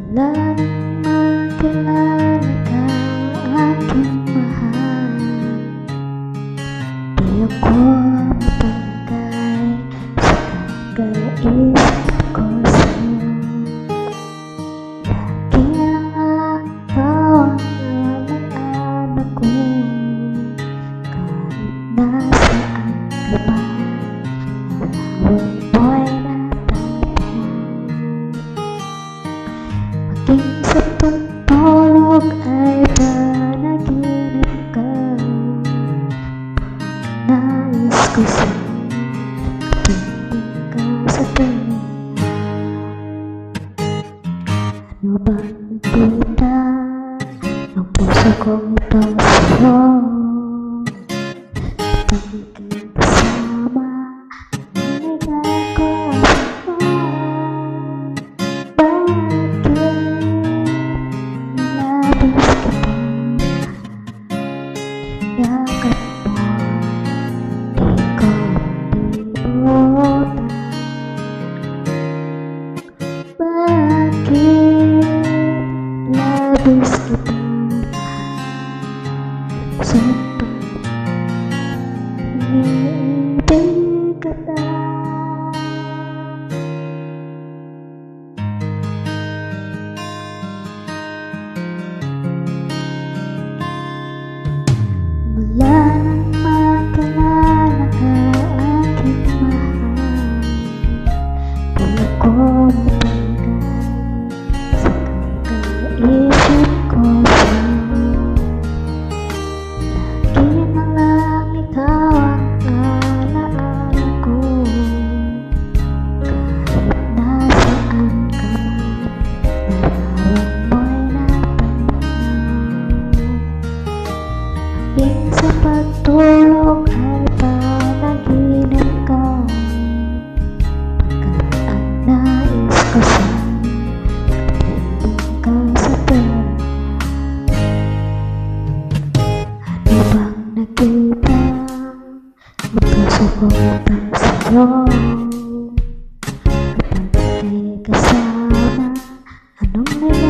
Wala nang makilala ka, aking mahal. Di ako mapagkay sa kakaisip ko sa'yo. Lagi lang ikaw ang alaala ko, kahit nasaan ka pa. Laway mo'y natatayan. Maging sa pagtulog ay panaginip ka. Nais ko sa'yo, kapiling ka sa tayo. Ano bang nakita ng puso kong ito sa'yo? Kapag ika'y kasama, narinig ako sa'yo. Bakit labis kita? Yakap mo, di ko malimutan. Bakit labis kita? Sobrang iniibig kita. Wala nang makilala ka, aking mahal. Di ako mapagkay sa kakaisip ko sa'yo. Lagi na lang ikaw ang alaala ko, kahit nasaan ka man. Larawan mo'y natanaw. Maging sa pagtulog ay panaginip ka. Pagkat ang nais ko sa'yo, kapiling ka sa tayo. Ano bang nakita ng puso kong ito sa'yo? Kapag ika'y kasama, anong nagagawa?